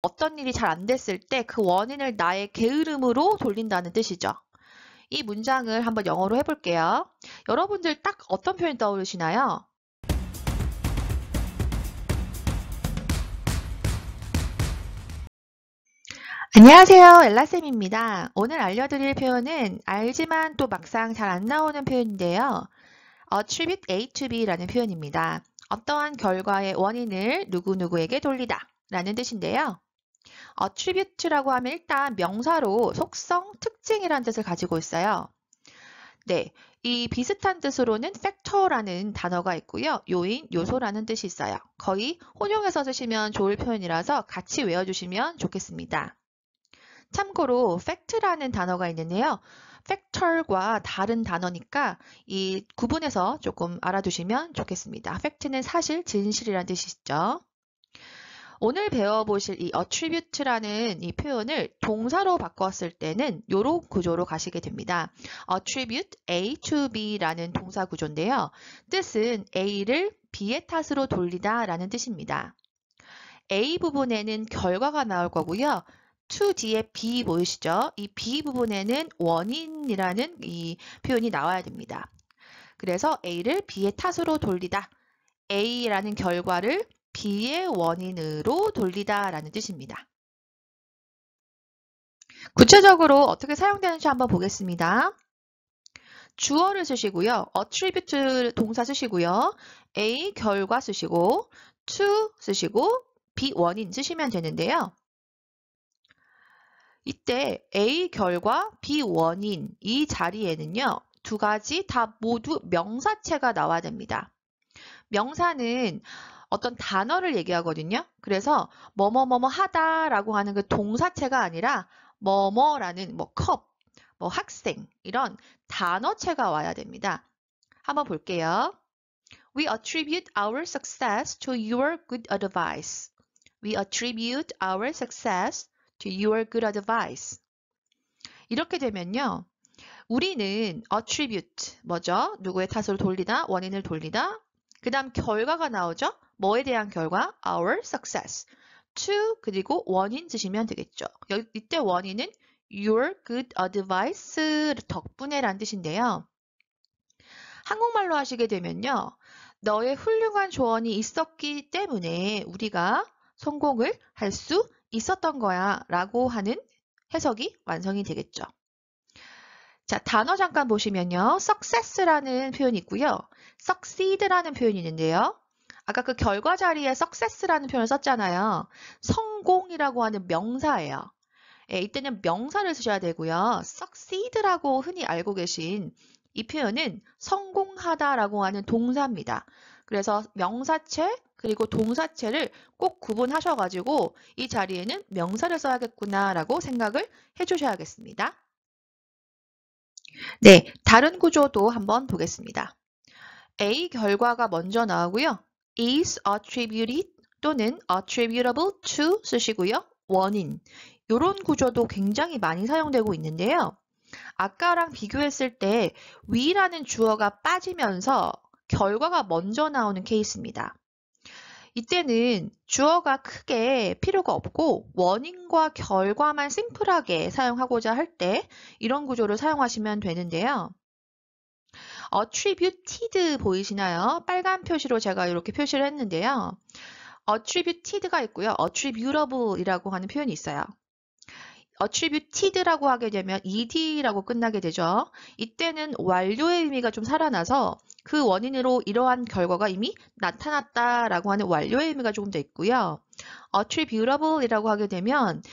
어떤 일이 잘 안 됐을 때 그 원인을 나의 게으름으로 돌린다는 뜻이죠. 이 문장을 한번 영어로 해볼게요. 여러분들 딱 어떤 표현 떠오르시나요? 안녕하세요. 엘라쌤입니다. 오늘 알려드릴 표현은 알지만 또 막상 잘 안 나오는 표현인데요. attribute A to B라는 표현입니다. 어떠한 결과의 원인을 누구누구에게 돌리다 라는 뜻인데요. attribute라고 하면 일단 명사로 속성, 특징이라는 뜻을 가지고 있어요. 네, 이 비슷한 뜻으로는 factor라는 단어가 있고요. 요인, 요소라는 뜻이 있어요. 거의 혼용해서 쓰시면 좋을 표현이라서 같이 외워주시면 좋겠습니다. 참고로 fact라는 단어가 있는데요. factor과 다른 단어니까 이 구분해서 조금 알아두시면 좋겠습니다. fact는 사실, 진실이라는 뜻이죠. 오늘 배워보실 이 attribute라는 이 표현을 동사로 바꿨을 때는 이런 구조로 가시게 됩니다. attribute A to B라는 동사 구조인데요. 뜻은 A를 B의 탓으로 돌리다 라는 뜻입니다. A 부분에는 결과가 나올 거고요. to 뒤에 B 보이시죠? 이 B 부분에는 원인이라는 이 표현이 나와야 됩니다. 그래서 A를 B의 탓으로 돌리다. A라는 결과를 B의 원인으로 돌리다 라는 뜻입니다. 구체적으로 어떻게 사용되는지 한번 보겠습니다. 주어를 쓰시고요. attribute 동사 쓰시고요. A 결과 쓰시고 to 쓰시고 B 원인 쓰시면 되는데요. 이때 A 결과, B 원인 이 자리에는요. 두 가지 다 모두 명사체가 나와야 됩니다. 명사는 어떤 단어를 얘기하거든요. 그래서 뭐뭐뭐뭐 하다라고 하는 그 동사체가 아니라 뭐뭐라는 뭐 컵, 뭐 학생 이런 단어체가 와야 됩니다. 한번 볼게요. We attribute our success to your good advice. We attribute our success to your good advice. 이렇게 되면요. 우리는 attribute, 뭐죠? 누구의 탓으로 돌리다, 원인을 돌리다. 그 다음 결과가 나오죠? 뭐에 대한 결과? Our success. to, 그리고 원인 쓰시면 되겠죠. 이때 원인은 your good advice 덕분에 란 뜻인데요. 한국말로 하시게 되면요. 너의 훌륭한 조언이 있었기 때문에 우리가 성공을 할 수 있었던 거야 라고 하는 해석이 완성이 되겠죠. 자, 단어 잠깐 보시면요. success라는 표현이 있고요. succeed라는 표현이 있는데요. 아까 그 결과 자리에 success라는 표현을 썼잖아요. 성공이라고 하는 명사예요. 예, 이때는 명사를 쓰셔야 되고요. succeed라고 흔히 알고 계신 이 표현은 성공하다라고 하는 동사입니다. 그래서 명사체 그리고 동사체를 꼭 구분하셔가지고 이 자리에는 명사를 써야겠구나라고 생각을 해주셔야겠습니다. 네, 다른 구조도 한번 보겠습니다. A 결과가 먼저 나오고요. is attributed 또는 attributable to 쓰시고요. 원인. 이런 구조도 굉장히 많이 사용되고 있는데요. 아까랑 비교했을 때 we라는 주어가 빠지면서 결과가 먼저 나오는 케이스입니다. 이때는 주어가 크게 필요가 없고 원인과 결과만 심플하게 사용하고자 할 때 이런 구조를 사용하시면 되는데요. attributed 보이시나요? 빨간 표시로 제가 이렇게 표시를 했는데요. attributed가 있고요. attributable이라고 하는 표현이 있어요. attributed라고 하게 되면 ed라고 끝나게 되죠. 이때는 완료의 의미가 좀 살아나서 그 원인으로 이러한 결과가 이미 나타났다라고 하는 완료의 의미가 조금 더 있고요. attributable이라고 하게 되면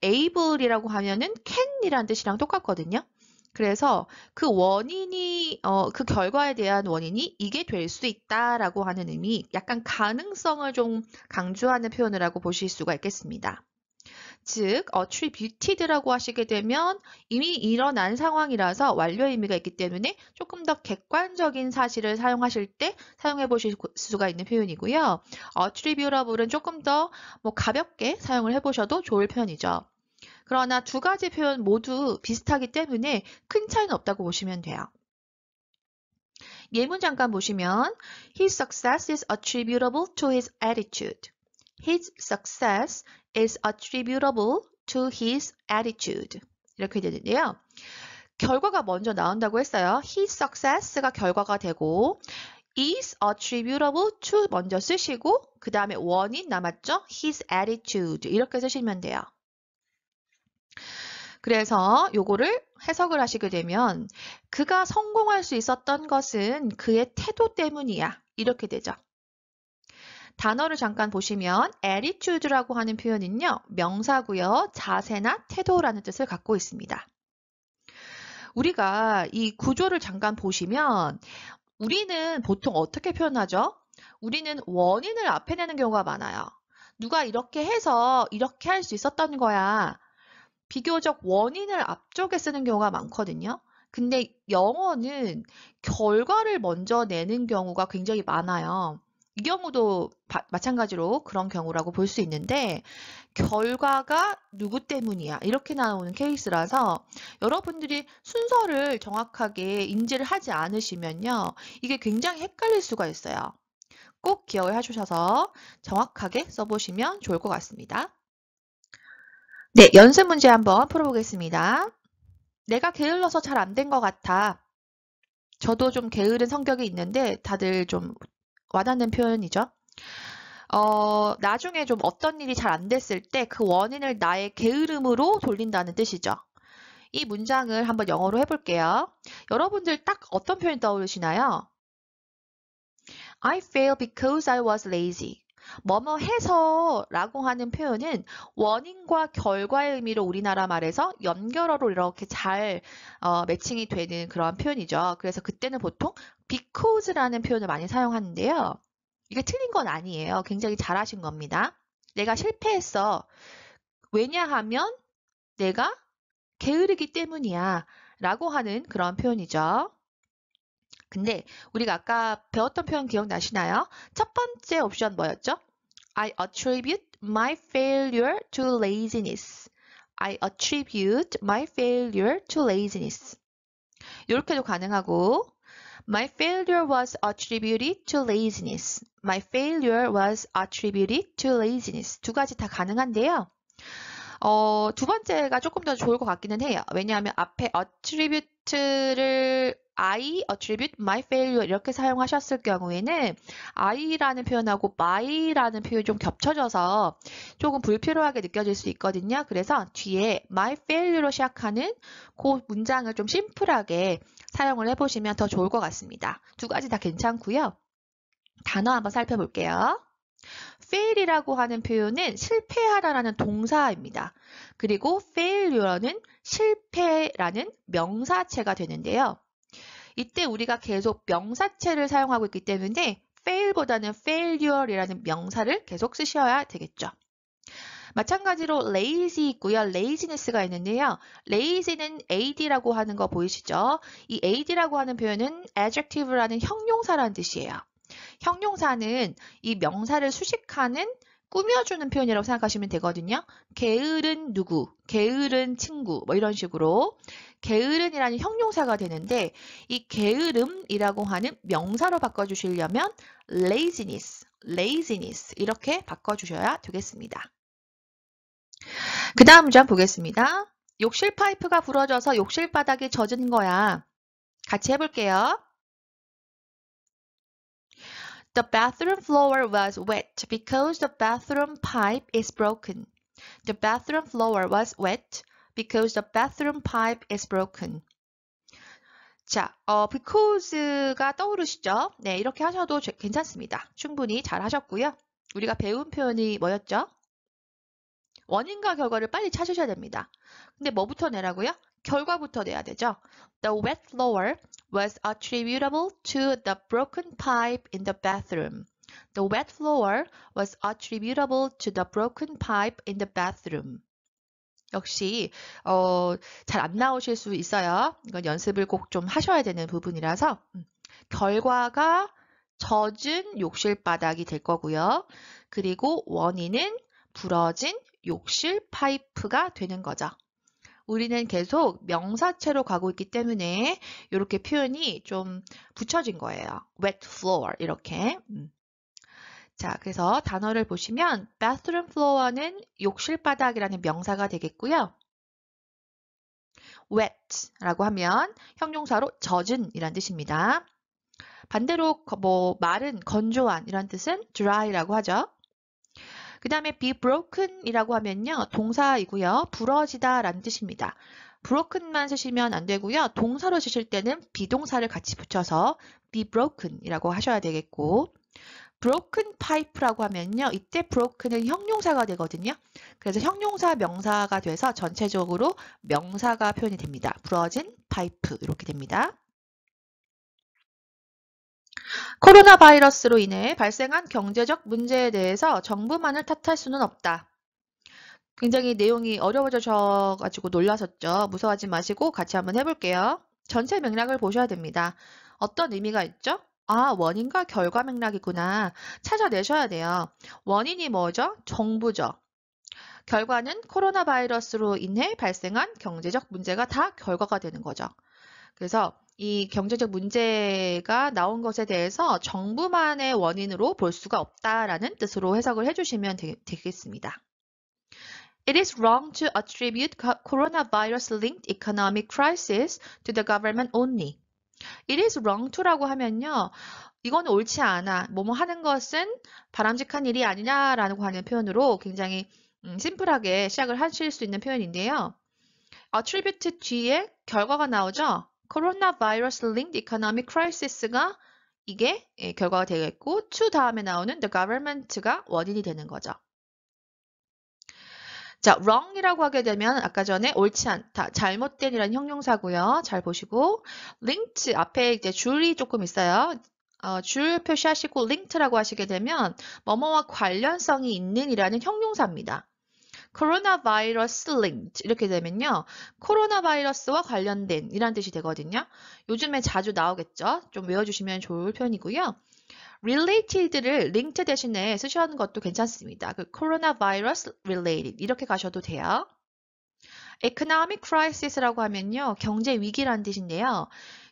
able이라고 하면은 can이라는 뜻이랑 똑같거든요. 그래서 그 원인이 그 결과에 대한 원인이 이게 될 수 있다라고 하는 의미, 약간 가능성을 좀 강조하는 표현이라고 보실 수가 있겠습니다. 즉, attributed라고 하시게 되면 이미 일어난 상황이라서 완료의 의미가 있기 때문에 조금 더 객관적인 사실을 사용하실 때 사용해 보실 수가 있는 표현이고요. attributable은 조금 더 가볍게 사용을 해보셔도 좋을 표현이죠. 그러나 두 가지 표현 모두 비슷하기 때문에 큰 차이는 없다고 보시면 돼요. 예문 잠깐 보시면 His success is attributable to his attitude. His success is attributable to his attitude. 이렇게 되는데요. 결과가 먼저 나온다고 했어요. his success가 결과가 되고 is attributable to 먼저 쓰시고 그 다음에 원인 남았죠? his attitude 이렇게 쓰시면 돼요. 그래서 요거를 해석을 하시게 되면 그가 성공할 수 있었던 것은 그의 태도 때문이야. 이렇게 되죠. 단어를 잠깐 보시면 attitude라고 하는 표현은요. 명사고요. 자세나 태도라는 뜻을 갖고 있습니다. 우리가 이 구조를 잠깐 보시면 우리는 보통 어떻게 표현하죠? 우리는 원인을 앞에 내는 경우가 많아요. 누가 이렇게 해서 이렇게 할 수 있었던 거야. 비교적 원인을 앞쪽에 쓰는 경우가 많거든요. 근데 영어는 결과를 먼저 내는 경우가 굉장히 많아요. 이 경우도 마찬가지로 그런 경우라고 볼 수 있는데 결과가 누구 때문이야 이렇게 나오는 케이스라서 여러분들이 순서를 정확하게 인지를 하지 않으시면요. 이게 굉장히 헷갈릴 수가 있어요. 꼭 기억을 해주셔서 정확하게 써보시면 좋을 것 같습니다. 네, 연습 문제 한번 풀어보겠습니다. 내가 게을러서 잘 안 된 것 같아. 저도 좀 게으른 성격이 있는데 다들 좀 와닿는 표현이죠. 나중에 좀 어떤 일이 잘 안 됐을 때 그 원인을 나의 게으름으로 돌린다는 뜻이죠. 이 문장을 한번 영어로 해볼게요. 여러분들 딱 어떤 표현이 떠오르시나요? I failed because I was lazy. 뭐뭐 해서 라고 하는 표현은 원인과 결과의 의미로 우리나라 말에서 연결어로 이렇게 잘 매칭이 되는 그런 표현이죠. 그래서 그때는 보통 because라는 표현을 많이 사용하는데요. 이게 틀린 건 아니에요. 굉장히 잘하신 겁니다. 내가 실패했어. 왜냐하면 내가 게으르기 때문이야 라고 하는 그런 표현이죠. 근데 우리가 아까 배웠던 표현 기억나시나요? 첫 번째 옵션 뭐였죠? I attribute my failure to laziness. I attribute my failure to laziness. 이렇게도 가능하고 My failure was attributed to laziness. My failure was attributed to laziness. 두 가지 다 가능한데요. 두 번째가 조금 더 좋을 것 같기는 해요. 왜냐하면 앞에 attribute를 I attribute my failure 이렇게 사용하셨을 경우에는 I라는 표현하고 my라는 표현이 좀 겹쳐져서 조금 불필요하게 느껴질 수 있거든요. 그래서 뒤에 my failure로 시작하는 그 문장을 좀 심플하게 사용을 해보시면 더 좋을 것 같습니다. 두 가지 다 괜찮고요. 단어 한번 살펴볼게요. fail이라고 하는 표현은 실패하다라는 동사입니다. 그리고 failure는 실패라는 명사체가 되는데요. 이때 우리가 계속 명사체를 사용하고 있기 때문에 fail보다는 failure이라는 명사를 계속 쓰셔야 되겠죠. 마찬가지로 lazy 있고요. laziness가 있는데요. lazy는 ad라고 하는 거 보이시죠? 이 ad라고 하는 표현은 adjective라는 형용사라는 뜻이에요. 형용사는 이 명사를 수식하는 꾸며주는 표현이라고 생각하시면 되거든요. 게으른 누구, 게으른 친구 뭐 이런 식으로 게으른이라는 형용사가 되는데 이 게으름이라고 하는 명사로 바꿔주시려면 laziness 이렇게 바꿔주셔야 되겠습니다. 그 다음 문장 보겠습니다. 욕실 파이프가 부러져서 욕실 바닥이 젖은 거야. 같이 해볼게요. The bathroom floor was wet because the bathroom pipe is broken. The bathroom floor was wet because the bathroom pipe is broken. 자, because가 떠오르시죠? 네, 이렇게 하셔도 괜찮습니다. 충분히 잘 하셨고요. 우리가 배운 표현이 뭐였죠? 원인과 결과를 빨리 찾으셔야 됩니다. 근데 뭐부터 내라고요? 결과부터 내야 되죠. The wet floor was attributable to the broken pipe in the bathroom. The wet floor was attributable to the broken pipe in the bathroom. 역시 잘 안 나오실 수 있어요. 이건 연습을 꼭 좀 하셔야 되는 부분이라서 결과가 젖은 욕실 바닥이 될 거고요. 그리고 원인은 부러진 욕실 파이프가 되는 거죠. 우리는 계속 명사체로 가고 있기 때문에 이렇게 표현이 좀 붙여진 거예요. wet floor 이렇게. 자, 그래서 단어를 보시면 bathroom floor는 욕실 바닥이라는 명사가 되겠고요. wet라고 하면 형용사로 젖은 이란 뜻입니다. 반대로 마른, 건조한 이란 뜻은 dry라고 하죠. 그 다음에 be broken이라고 하면요. 동사이고요. 부러지다 라는 뜻입니다. broken만 쓰시면 안 되고요. 동사로 쓰실 때는 비동사를 같이 붙여서 be broken이라고 하셔야 되겠고 broken pipe라고 하면요. 이때 broken은 형용사가 되거든요. 그래서 형용사 명사가 돼서 전체적으로 명사가 표현이 됩니다. 부러진 파이프 이렇게 됩니다. 코로나 바이러스로 인해 발생한 경제적 문제에 대해서 정부만을 탓할 수는 없다. 굉장히 내용이 어려워져가지고 놀라셨죠? 무서워하지 마시고 같이 한번 해볼게요. 전체 맥락을 보셔야 됩니다. 어떤 의미가 있죠? 아, 원인과 결과 맥락이구나. 찾아내셔야 돼요. 원인이 뭐죠? 정부죠. 결과는 코로나 바이러스로 인해 발생한 경제적 문제가 다 결과가 되는 거죠. 그래서 이 경제적 문제가 나온 것에 대해서 정부만의 원인으로 볼 수가 없다라는 뜻으로 해석을 해주시면 되겠습니다. It is wrong to attribute coronavirus-linked economic crisis to the government only. It is wrong to라고 하면요. 이건 옳지 않아. 뭐뭐 하는 것은 바람직한 일이 아니냐라고 하는 표현으로 굉장히 심플하게 시작을 하실 수 있는 표현인데요. attribute 뒤에 결과가 나오죠. coronavirus-linked economic crisis가 이게 결과가 되겠고 to 다음에 나오는 the government가 원인이 되는 거죠. 자, wrong이라고 하게 되면 아까 전에 옳지 않다, 잘못된이라는 형용사고요. 잘 보시고 linked 앞에 이제 줄이 조금 있어요. 줄 표시하시고 linked라고 하시게 되면 뭐뭐와 관련성이 있는 이라는 형용사입니다. 코로나 바이러스 linked 이렇게 되면요. 코로나 바이러스와 관련된 이란 뜻이 되거든요. 요즘에 자주 나오겠죠. 좀 외워주시면 좋을 편이고요. related를 linked 대신에 쓰시는 것도 괜찮습니다. 그 코로나 바이러스 related 이렇게 가셔도 돼요. economic crisis라고 하면요. 경제 위기라는 뜻인데요.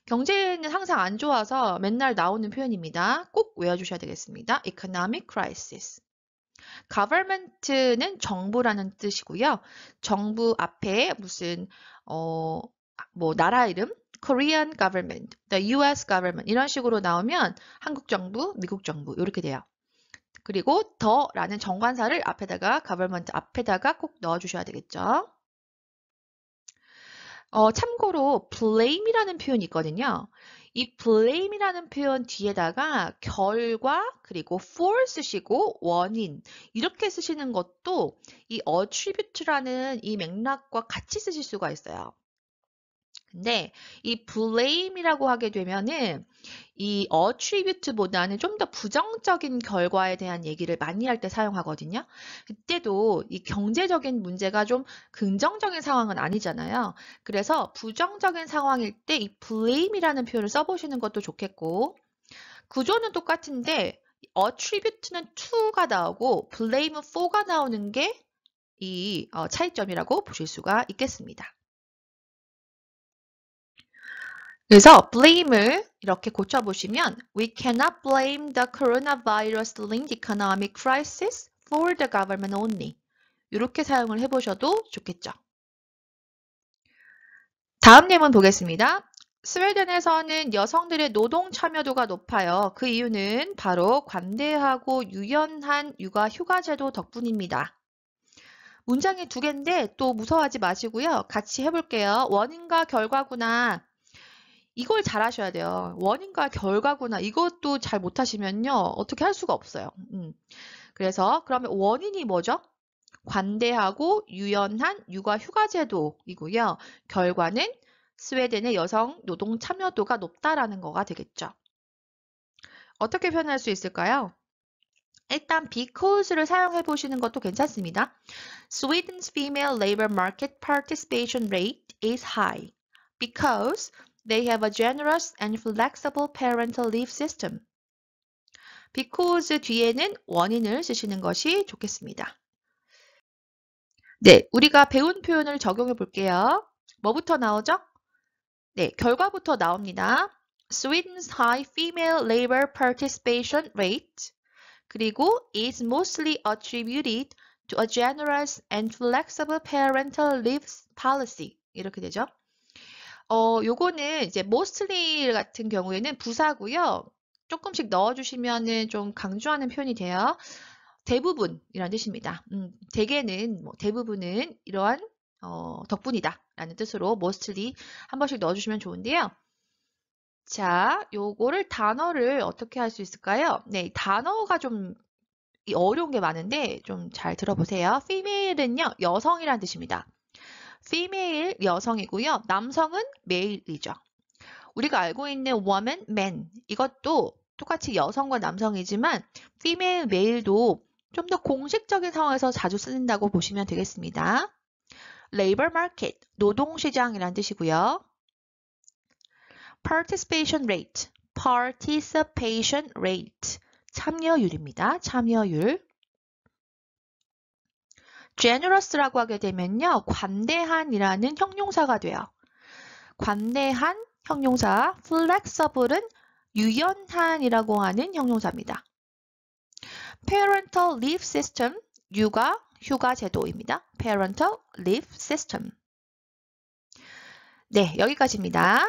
경제는 항상 안 좋아서 맨날 나오는 표현입니다. 꼭 외워주셔야 되겠습니다. economic crisis. government는 정부라는 뜻이고요. 정부 앞에 무슨 나라 이름, Korean government, the US government 이런 식으로 나오면 한국 정부, 미국 정부 이렇게 돼요. 그리고 더라는 정관사를 앞에다가 government 앞에다가 꼭 넣어주셔야 되겠죠. 참고로 blame이라는 표현이 있거든요. 이 blame이라는 표현 뒤에다가 결과 그리고 for 쓰시고 원인 이렇게 쓰시는 것도 이 attribute라는 이 맥락과 같이 쓰실 수가 있어요. 근데 이 blame이라고 하게 되면은 이 attribute보다는 좀 더 부정적인 결과에 대한 얘기를 많이 할 때 사용하거든요. 그때도 이 경제적인 문제가 좀 긍정적인 상황은 아니잖아요. 그래서 부정적인 상황일 때 이 blame이라는 표현을 써보시는 것도 좋겠고 구조는 똑같은데 attribute는 to가 나오고 blame for가 나오는 게 이 차이점이라고 보실 수가 있겠습니다. 그래서 blame을 이렇게 고쳐보시면 We cannot blame the coronavirus-linked economic crisis for the government only. 이렇게 사용을 해보셔도 좋겠죠. 다음 예문 보겠습니다. 스웨덴에서는 여성들의 노동 참여도가 높아요. 그 이유는 바로 관대하고 유연한 육아 휴가 제도 덕분입니다. 문장이 두 개인데 또 무서워하지 마시고요. 같이 해볼게요. 원인과 결과구나. 이걸 잘 하셔야 돼요. 원인과 결과구나. 이것도 잘 못하시면요. 어떻게 할 수가 없어요. 그래서 그러면 원인이 뭐죠? 관대하고 유연한 육아 휴가 제도이고요. 결과는 스웨덴의 여성 노동 참여도가 높다라는 거가 되겠죠. 어떻게 표현할 수 있을까요? 일단 because를 사용해 보시는 것도 괜찮습니다. Sweden's female labor market participation rate is high because they have a generous and flexible parental leave system. because 뒤에는 원인을 쓰시는 것이 좋겠습니다. 네, 우리가 배운 표현을 적용해 볼게요. 뭐부터 나오죠? 네, 결과부터 나옵니다. Sweden's high female labor participation rate. 그리고 is mostly attributed to a generous and flexible parental leave policy. 이렇게 되죠. 요거는 이제 mostly 같은 경우에는 부사고요. 조금씩 넣어주시면은 좀 강조하는 표현이 돼요. 대부분이라는 뜻입니다. 대개는, 대부분은 이러한 덕분이다 라는 뜻으로 mostly 한 번씩 넣어주시면 좋은데요. 자, 요거를 단어를 어떻게 할 수 있을까요? 네, 단어가 좀 어려운 게 많은데 좀 잘 들어보세요. female은요, 여성이라는 뜻입니다. female, 여성이고요. 남성은 male이죠. 우리가 알고 있는 woman, man 이것도 똑같이 여성과 남성이지만 female, male도 좀 더 공식적인 상황에서 자주 쓰인다고 보시면 되겠습니다. labor market, 노동시장이라는 뜻이고요. participation rate, participation rate, 참여율입니다. 참여율. generous라고 하게 되면요. 관대한이라는 형용사가 돼요. 관대한 형용사, flexible은 유연한이라고 하는 형용사입니다. parental leave system, 휴가 제도입니다. parental leave system. 네, 여기까지입니다.